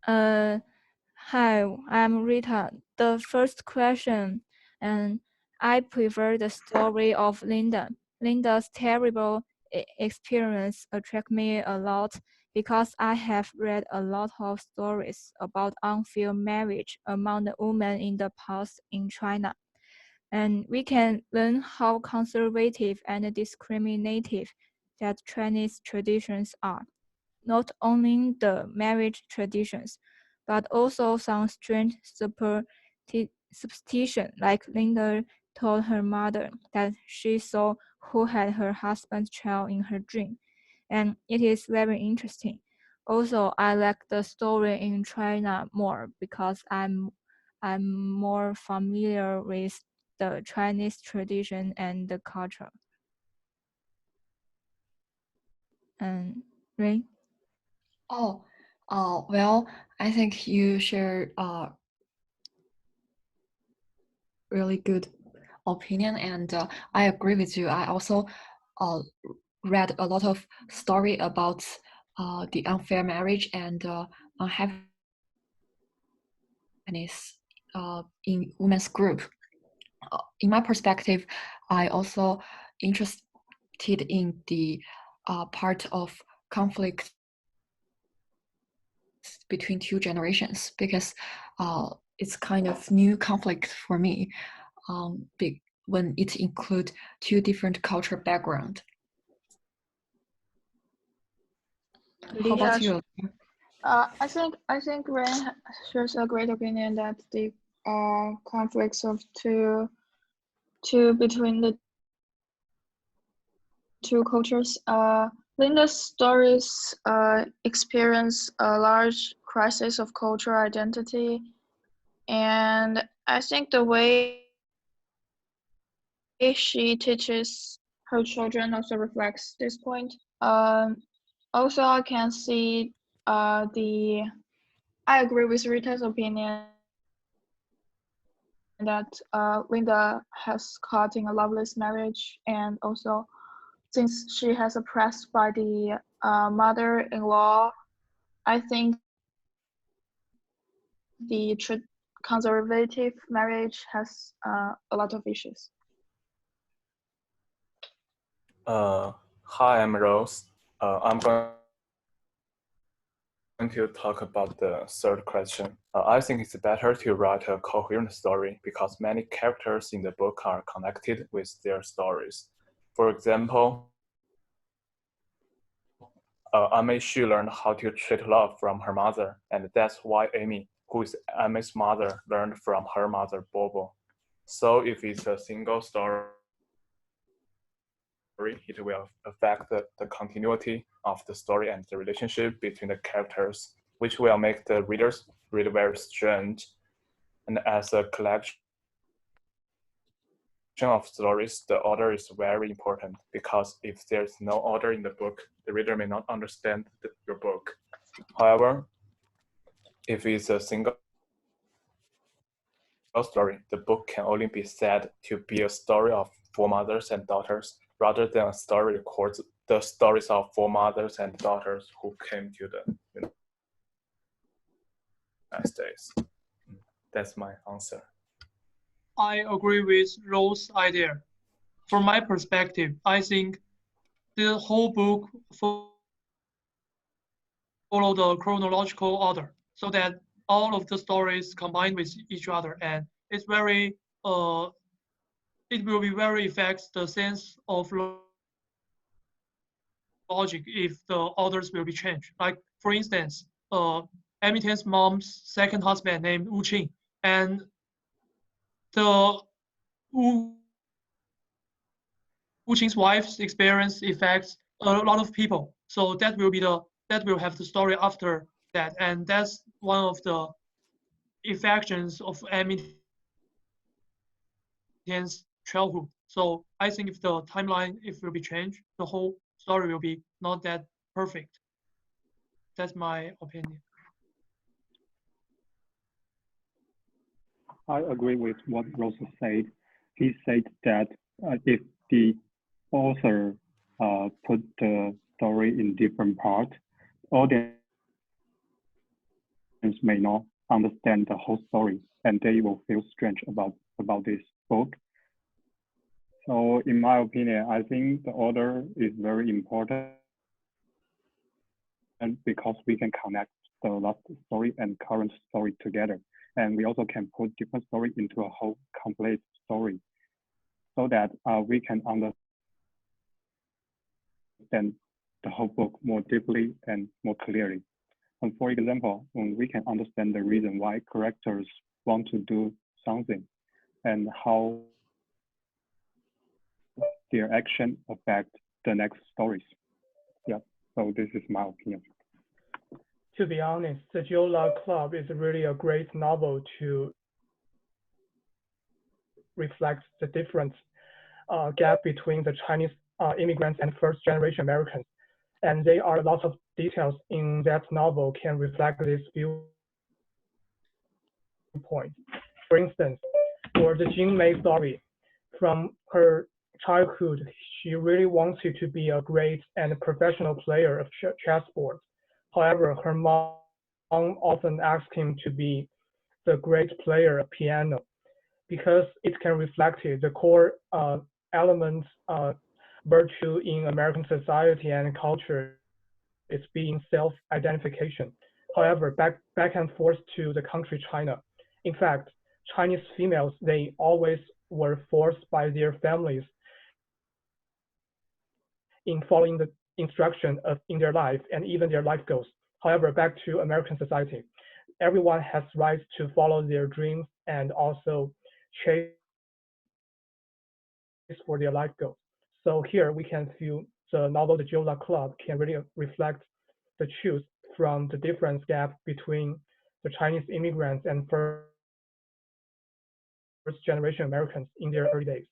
Uh, Hi, I'm Rita. The first question, and I prefer the story of Linda. Linda's terrible experience attract me a lot because I have read a lot of stories about unfair marriage among the women in the past in China. And we can learn how conservative and discriminative that Chinese traditions are not only the marriage traditions, but also some strange superstition, like Linda told her mother that she saw who had her husband's child in her dream. And it is very interesting. Also, I like the story in China more because I'm more familiar with the Chinese tradition and the culture. And Ray? Oh, well, I think you share really good opinion, and I agree with you. I also uh, read a lot of story about the unfair marriage and unhappiness in women's group. In my perspective, I also interested in the part of conflict between two generations because it's kind of new conflict for me when it includes two different culture background. How Leach? about Yes. you? I think Rain shares a great opinion that the conflicts of two between the two cultures. Linda's stories experience a large crisis of cultural identity, and I think the way she teaches her children also reflects this point. Also, I can see the. I agree with Rita's opinion that Linda has caught in a loveless marriage, and also since she has oppressed by the mother-in-law, I think the conservative marriage has a lot of issues. Hi, I'm Rose. I'm going to talk about the third question. I think it's better to write a coherent story because many characters in the book are connected with their stories. For example, Amy Xu learned how to treat love from her mother, and that's why Amy, who is Amy's mother, learned from her mother Bobo. So if it's a single story, it will affect the continuity of the story and the relationship between the characters, which will make the readers read very strange. And as a collection of stories, the order is very important because if there's no order in the book, the reader may not understand your book. However, if it's a single story, the book can only be said to be a story of four mothers and daughters, rather than a story records the stories of four mothers and daughters who came to the United States. That's my answer. I agree with Rose's idea. From my perspective, I think the whole book follow the chronological order so that all of the stories combine with each other, and it's very it will be very affects the sense of logic if the orders will be changed. Like for instance, Hamilton's mom's second husband named Wu Qing, and the Wu Qing's wife's experience affects a lot of people. So that will be that will have the story after that, and that's one of the affections of Hamilton's childhood. So I think if the timeline if will be changed, the whole story will be not that perfect. That's my opinion. I agree with what Rosa said. He said that if the author put the story in different parts, audience may not understand the whole story, and they will feel strange about this book. So in my opinion, I think the order is very important because we can connect the last story and current story together. And we also can put different story into a whole complete story so that we can understand the whole book more deeply and more clearly. And for example, we can understand the reason why characters want to do something and how their action affect the next stories. Yeah, so this is my opinion. To be honest, the Jola Club is really a great novel to reflect the different gap between the Chinese immigrants and first generation Americans. And there are lots of details in that novel can reflect this viewpoint. For instance, for the Jing Mei story, from her childhood, she really wanted to be a great and professional player of chessboard. However, her mom often asked him to be the great player of piano because it can reflect the core elements virtue in American society and culture is being self-identification. However, back and forth to the country China. In fact, Chinese females, they always were forced by their families in following the instruction of in their life and even their life goals. However, back to American society, everyone has rights to follow their dreams and also chase for their life goals. So here we can feel the novel The Jola Club can really reflect the truth from the difference gap between the Chinese immigrants and first generation Americans in their early days.